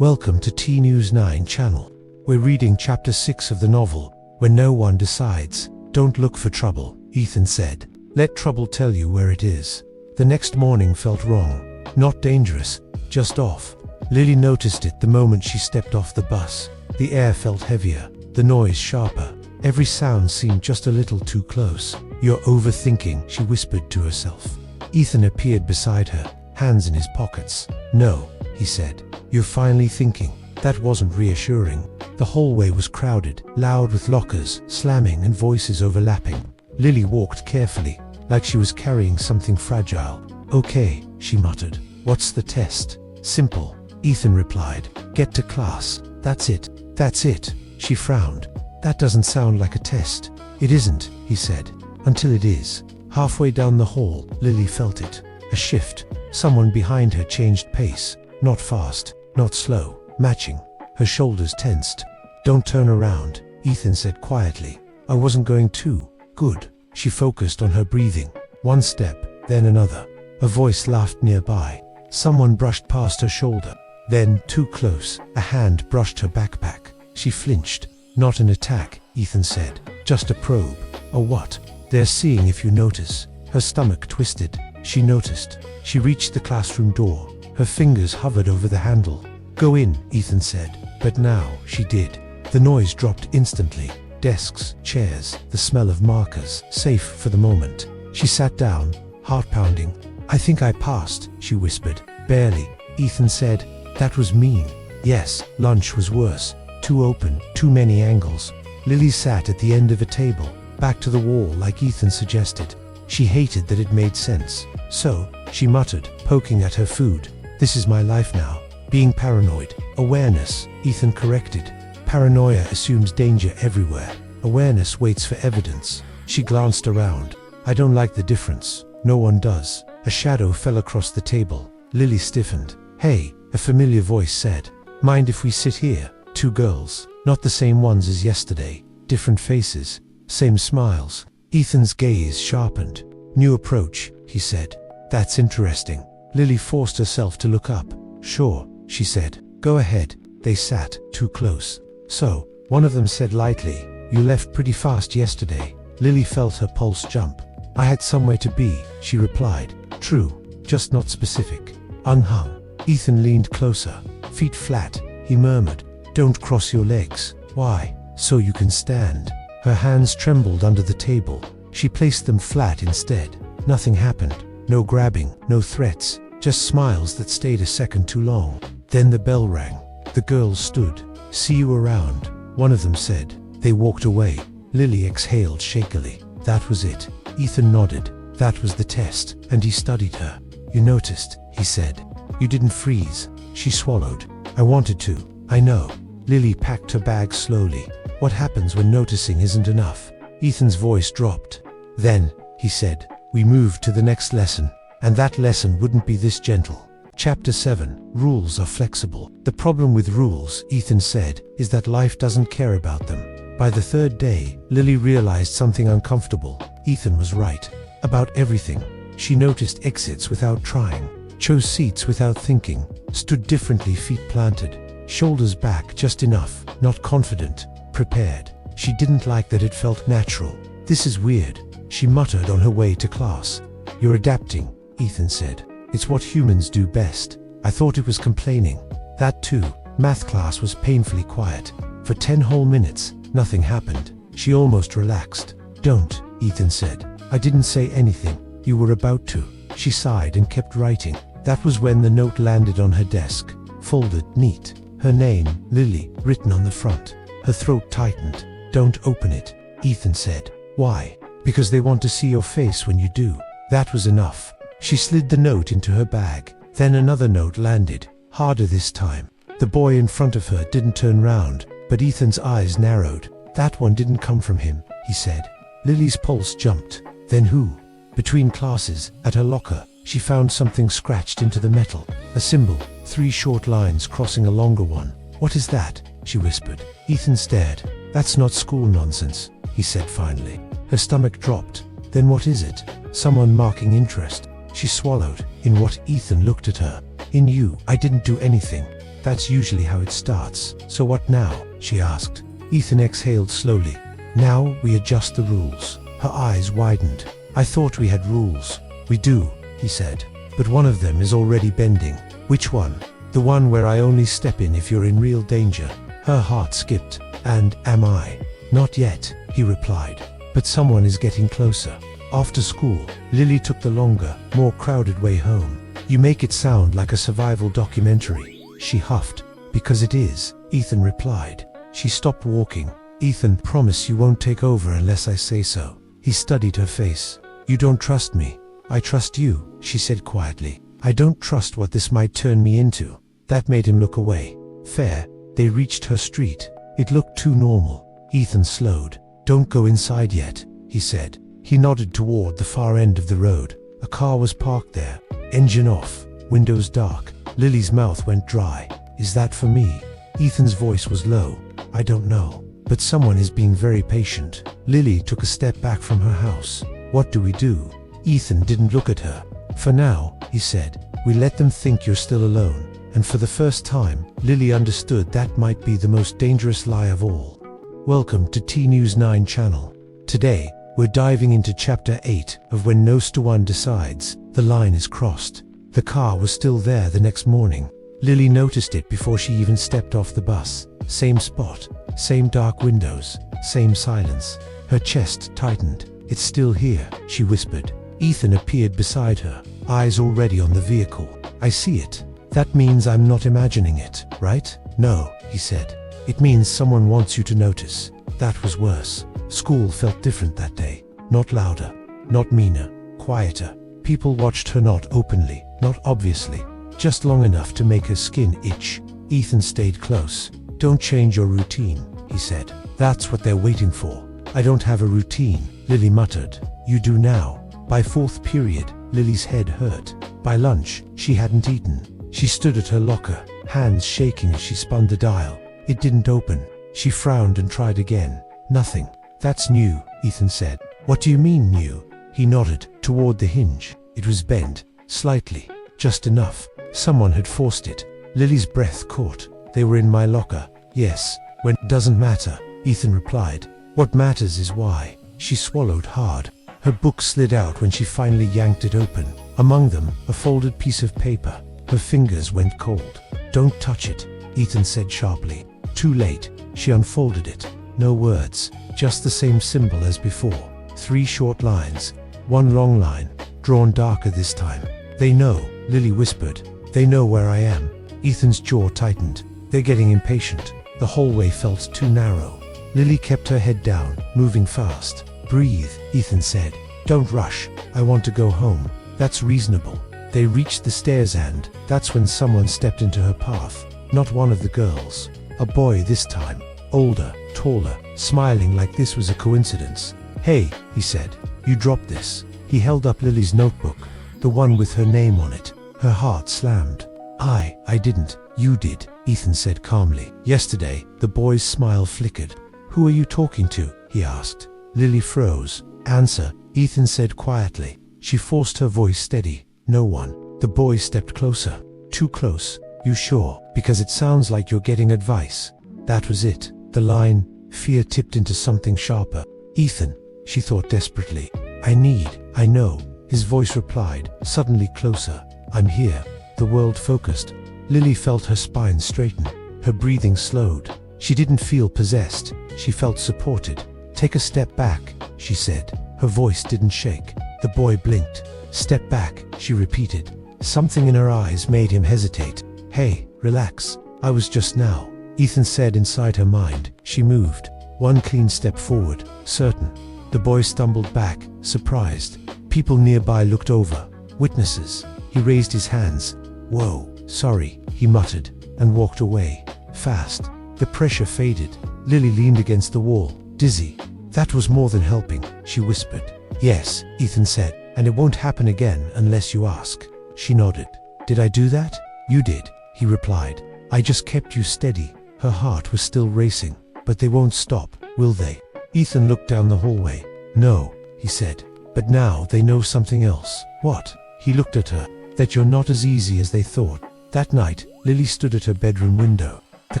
Welcome to T News 9 channel. We're reading chapter 6 of the novel, When No One Decides. Don't look for trouble, Ethan said. Let trouble tell you where it is. The next morning felt wrong. Not dangerous, just off. Lily noticed it the moment she stepped off the bus. The air felt heavier, the noise sharper. Every sound seemed just a little too close. You're overthinking, she whispered to herself. Ethan appeared beside her, hands in his pockets. No, he said. You're finally thinking. That wasn't reassuring. The hallway was crowded, loud with lockers, slamming and voices overlapping. Lily walked carefully, like she was carrying something fragile. Okay, she muttered. What's the test? Simple, Ethan replied. Get to class. That's it. That's it. She frowned. That doesn't sound like a test. It isn't, he said. Until it is. Halfway down the hall, Lily felt it. A shift. Someone behind her changed pace. Not fast, not slow, matching. Her shoulders tensed. Don't turn around, Ethan said quietly. I wasn't going to. Good. She focused on her breathing. One step, then another. A voice laughed nearby. Someone brushed past her shoulder. Then, too close, a hand brushed her backpack. She flinched. Not an attack, Ethan said. Just a probe. A what? They're seeing if you notice. Her stomach twisted. She noticed. She reached the classroom door. Her fingers hovered over the handle. Go in, Ethan said. But now, she did. The noise dropped instantly. Desks, chairs, the smell of markers, safe for the moment. She sat down, heart pounding. I think I passed, she whispered. Barely, Ethan said. That was mean. Yes, lunch was worse. Too open, too many angles. Lily sat at the end of a table, back to the wall like Ethan suggested. She hated that it made sense. So, she muttered, poking at her food. This is my life now. Being paranoid. Awareness, Ethan corrected. Paranoia assumes danger everywhere. Awareness waits for evidence. She glanced around. I don't like the difference. No one does. A shadow fell across the table. Lily stiffened. Hey, a familiar voice said. Mind if we sit here? Two girls. Not the same ones as yesterday. Different faces. Same smiles. Ethan's gaze sharpened. New approach, he said. That's interesting. Lily forced herself to look up. Sure, she said. Go ahead. They sat, too close. So, one of them said lightly, you left pretty fast yesterday. Lily felt her pulse jump. I had somewhere to be, she replied. True, just not specific. Unhung. Ethan leaned closer. Feet flat, he murmured. Don't cross your legs. Why? So you can stand. Her hands trembled under the table. She placed them flat instead. Nothing happened. No grabbing, no threats, just smiles that stayed a second too long. Then the bell rang. The girls stood. See you around, one of them said. They walked away. Lily exhaled shakily. That was it. Ethan nodded. That was the test, and he studied her. You noticed, he said. You didn't freeze. She swallowed. I wanted to. I know. Lily packed her bag slowly. What happens when noticing isn't enough? Ethan's voice dropped. Then, he said, we moved to the next lesson. And that lesson wouldn't be this gentle. Chapter 7. Rules are flexible. The problem with rules, Ethan said, is that life doesn't care about them. By the third day, Lily realized something uncomfortable. Ethan was right. About everything. She noticed exits without trying. Chose seats without thinking. Stood differently, feet planted. Shoulders back just enough. Not confident. Prepared. She didn't like that it felt natural. This is weird, she muttered on her way to class. You're adapting, Ethan said. It's what humans do best. I thought it was complaining. That too. Math class was painfully quiet. For 10 whole minutes, nothing happened. She almost relaxed. Don't, Ethan said. I didn't say anything. You were about to. She sighed and kept writing. That was when the note landed on her desk. Folded, neat. Her name, Lily, written on the front. Her throat tightened. Don't open it, Ethan said. Why? Because they want to see your face when you do. That was enough. She slid the note into her bag. Then another note landed, harder this time. The boy in front of her didn't turn round, but Ethan's eyes narrowed. That one didn't come from him, he said. Lily's pulse jumped. Then who? Between classes, at her locker, she found something scratched into the metal. A symbol, 3 short lines crossing a longer one. What is that? She whispered. Ethan stared. That's not school nonsense, he said finally. Her stomach dropped. Then what is it? Someone marking interest. She swallowed. In what? Ethan looked at her. In you. I didn't do anything. That's usually how it starts. So what now? She asked. Ethan exhaled slowly. Now we adjust the rules. Her eyes widened. I thought we had rules. We do, he said. But one of them is already bending. Which one? The one where I only step in if you're in real danger. Her heart skipped. And am I? Not yet, he replied. But someone is getting closer. After school, Lily took the longer, more crowded way home. You make it sound like a survival documentary, she huffed. Because it is, Ethan replied. She stopped walking. Ethan, promise you won't take over unless I say so. He studied her face. You don't trust me. I trust you, she said quietly. I don't trust what this might turn me into. That made him look away. Fair. They reached her street. It looked too normal. Ethan slowed. Don't go inside yet, he said. He nodded toward the far end of the road. A car was parked there. Engine off. Windows dark. Lily's mouth went dry. Is that for me? Ethan's voice was low. I don't know. But someone is being very patient. Lily took a step back from her house. What do we do? Ethan didn't look at her. For now, he said, we let them think you're still alone. And for the first time, Lily understood that might be the most dangerous lie of all. Welcome to T News 9 channel. Today, we're diving into chapter 8 of When No One Decides, the line is crossed. The car was still there the next morning. Lily noticed it before she even stepped off the bus. Same spot, same dark windows, same silence. Her chest tightened. It's still here, she whispered. Ethan appeared beside her, eyes already on the vehicle. I see it. That means I'm not imagining it, right? No, he said. It means someone wants you to notice. That was worse. School felt different that day. Not louder, not meaner, quieter. People watched her not openly, not obviously, just long enough to make her skin itch. Ethan stayed close. Don't change your routine, he said. That's what they're waiting for. I don't have a routine, Lily muttered. You do now. By fourth period, Lily's head hurt. By lunch, she hadn't eaten. She stood at her locker, hands shaking as she spun the dial. It didn't open. She frowned and tried again. Nothing. That's new, Ethan said. What do you mean new? He nodded toward the hinge. It was bent, slightly, just enough. Someone had forced it. Lily's breath caught. They were in my locker. Yes, when doesn't matter, Ethan replied. What matters is why. She swallowed hard. Her book slid out when she finally yanked it open. Among them, a folded piece of paper. Her fingers went cold. Don't touch it, Ethan said sharply. Too late. She unfolded it. No words, just the same symbol as before. 3 short lines, 1 long line, drawn darker this time. They know, Lily whispered. They know where I am. Ethan's jaw tightened. They're getting impatient. The hallway felt too narrow. Lily kept her head down, moving fast. Breathe, Ethan said. Don't rush. I want to go home. That's reasonable. They reached the stairs and that's when someone stepped into her path. Not one of the girls. A boy this time. Older, taller, smiling like this was a coincidence. Hey, he said. You dropped this. He held up Lily's notebook. The one with her name on it. Her heart slammed. I didn't. You did, Ethan said calmly. Yesterday, the boy's smile flickered. Who are you talking to? He asked. Lily froze. Answer, Ethan said quietly. She forced her voice steady. No one. The boy stepped closer. Too close. You sure? Because it sounds like you're getting advice. That was it. The line, fear tipped into something sharper. Ethan, she thought desperately. I know. His voice replied, suddenly closer. I'm here. The world focused. Lily felt her spine straighten. Her breathing slowed. She didn't feel possessed. She felt supported. Take a step back, she said. Her voice didn't shake. The boy blinked. Step back, she repeated. Something in her eyes made him hesitate. Hey, relax. I was just now. Ethan said inside her mind. She moved. 1 clean step forward, certain. The boy stumbled back, surprised. People nearby looked over. Witnesses. He raised his hands. Whoa, sorry, he muttered, and walked away. Fast. The pressure faded. Lily leaned against the wall, dizzy. That was more than helping, she whispered. Yes, Ethan said, and it won't happen again unless you ask. She nodded. Did I do that? You did, he replied. I just kept you steady. Her heart was still racing. But they won't stop, will they? Ethan looked down the hallway. No, he said. But now they know something else. What? He looked at her. That you're not as easy as they thought. That night, Lily stood at her bedroom window. The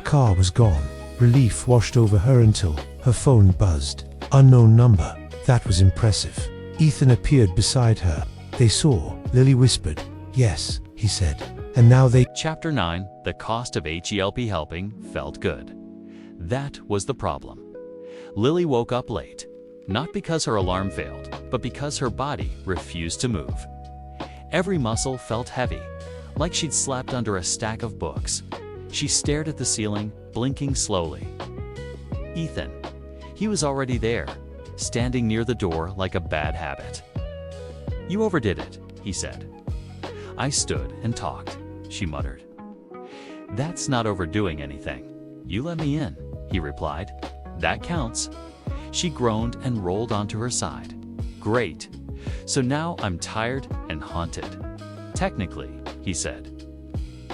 car was gone. Relief washed over her until her phone buzzed. Unknown number. That was impressive. Ethan appeared beside her. They saw. Lily whispered. Yes, he said. And now they... Chapter 9. The cost of H-E-L-P helping felt good. That was the problem. Lily woke up late. Not because her alarm failed, but because her body refused to move. Every muscle felt heavy, like she'd slept under a stack of books. She stared at the ceiling, blinking slowly. Ethan. He was already there, standing near the door like a bad habit. You overdid it, he said. I stood and talked, she muttered. That's not overdoing anything. You let me in, he replied. That counts. She groaned and rolled onto her side. Great. So now I'm tired and haunted. Technically, he said.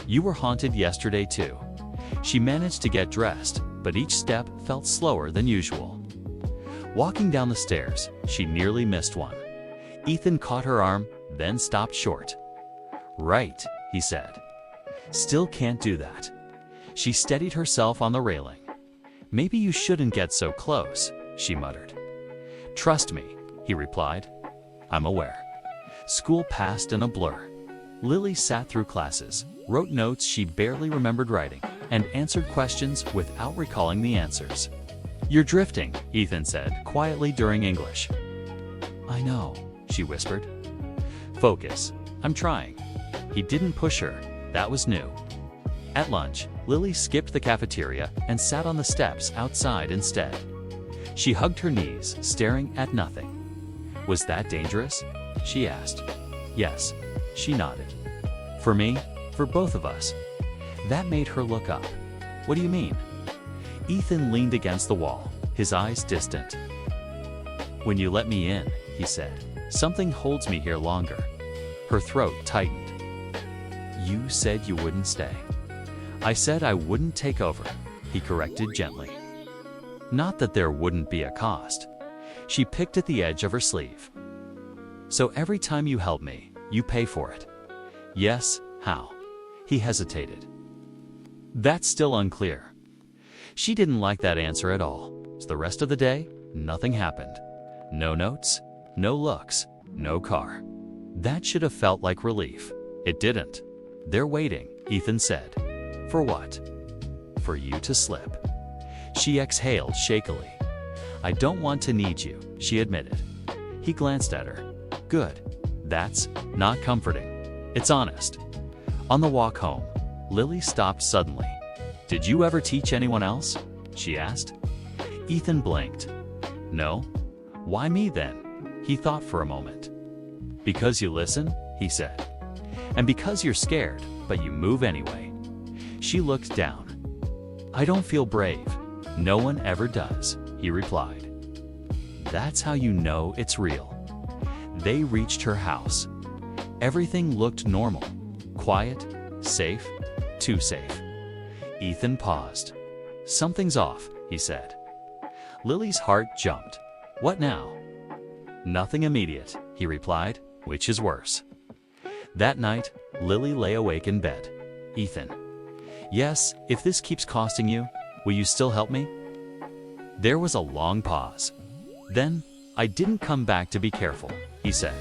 You were haunted yesterday too. She managed to get dressed, but each step felt slower than usual. Walking down the stairs, she nearly missed one. Ethan caught her arm, then stopped short. Right, he said. Still can't do that. She steadied herself on the railing. Maybe you shouldn't get so close, she muttered. Trust me, he replied. I'm aware. School passed in a blur. Lily sat through classes, wrote notes she barely remembered writing, and answered questions without recalling the answers. You're drifting, Ethan said quietly during English. I know, she whispered. Focus. I'm trying. He didn't push her. That was new. At lunch, Lily skipped the cafeteria and sat on the steps outside instead. She hugged her knees, staring at nothing. Was that dangerous? She asked. Yes, she nodded. For me? For both of us. That made her look up. What do you mean? Ethan leaned against the wall, his eyes distant. When you let me in, he said, something holds me here longer. Her throat tightened. You said you wouldn't stay. I said I wouldn't take over, he corrected gently. Not that there wouldn't be a cost. She picked at the edge of her sleeve. So every time you help me, you pay for it. Yes, how? He hesitated. That's still unclear. She didn't like that answer at all. So the rest of the day, nothing happened. No notes, no looks, no car. That should have felt like relief. It didn't. They're waiting, Ethan said. For what? For you to slip. She exhaled shakily. I don't want to need you, she admitted. He glanced at her. Good. That's not comforting. It's honest. On the walk home, Lily stopped suddenly. Did you ever teach anyone else? She asked. Ethan blinked. No? Why me then? He thought for a moment. Because you listen, he said. And because you're scared, but you move anyway. She looked down. I don't feel brave. No one ever does, he replied. That's how you know it's real. They reached her house. Everything looked normal. Quiet, safe, too safe. Ethan paused. Something's off, he said. Lily's heart jumped. What now? Nothing immediate, he replied, which is worse. That night, Lily lay awake in bed. Ethan. Yes, if this keeps costing you, will you still help me? There was a long pause. Then, I didn't come back to be careful, he said.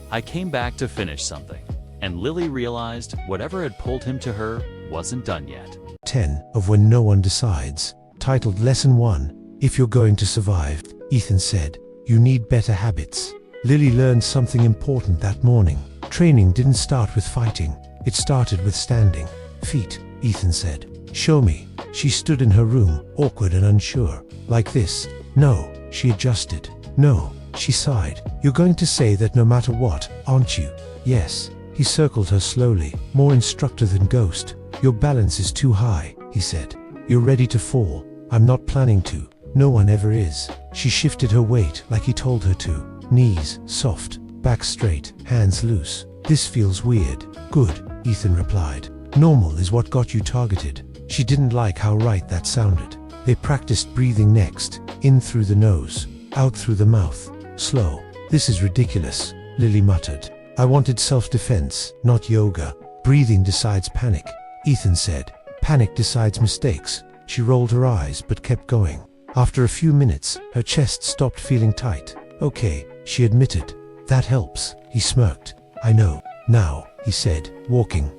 I came back to finish something. And Lily realized whatever had pulled him to her wasn't done yet. 10 of When No One Decides, titled Lesson 1, If You're Going to Survive, Ethan said, you need better habits. Lily learned something important that morning. Training didn't start with fighting, it started with standing. Feet, Ethan said. Show me. She stood in her room, awkward and unsure. Like this. No, she adjusted. No, she sighed. You're going to say that no matter what, aren't you? Yes. He circled her slowly, more instructor than ghost. Your balance is too high, he said. You're ready to fall. I'm not planning to. No one ever is. She shifted her weight like he told her to. Knees soft, back straight, hands loose. This feels weird. Good, Ethan replied. Normal is what got you targeted. She didn't like how right that sounded. They practiced breathing next, in through the nose, out through the mouth. Slow. This is ridiculous, Lily muttered. I wanted self-defense, not yoga. Breathing decides panic, Ethan said. Panic decides mistakes. She rolled her eyes but kept going. After a few minutes, her chest stopped feeling tight. Okay, she admitted. That helps, he smirked. I know. Now, he said, walking.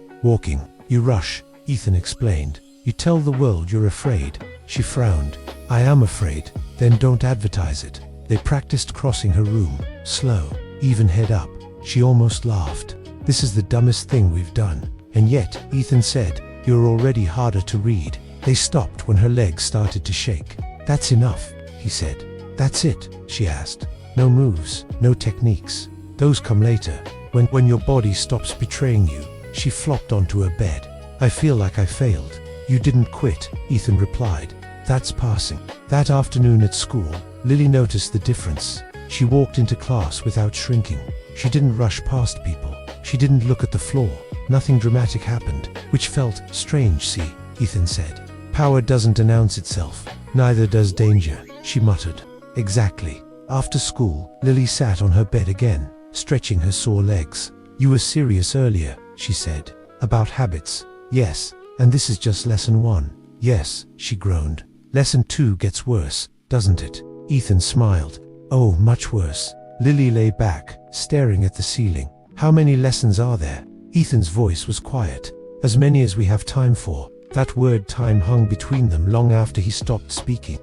You rush, Ethan explained. You tell the world you're afraid. She frowned. I am afraid. Then don't advertise it. They practiced crossing her room. Slow, even head up. She almost laughed. This is the dumbest thing we've done. And yet, Ethan said, you're already harder to read. They stopped when her legs started to shake. That's enough, he said. That's it, she asked. No moves, no techniques. Those come later, when your body stops betraying you. She flopped onto her bed. I feel like I failed. You didn't quit, Ethan replied. That's passing. That afternoon at school, Lily noticed the difference. She walked into class without shrinking. She didn't rush past people. She didn't look at the floor. Nothing dramatic happened, which felt strange. See, Ethan said. Power doesn't announce itself. Neither does danger, she muttered. Exactly. After school, Lily sat on her bed again, stretching her sore legs. You were serious earlier, she said. About habits. Yes, and this is just lesson 1. Yes, she groaned. Lesson 2 gets worse, doesn't it? Ethan smiled. Oh, much worse. Lily lay back, staring at the ceiling. How many lessons are there? Ethan's voice was quiet. As many as we have time for. That word time hung between them long after he stopped speaking.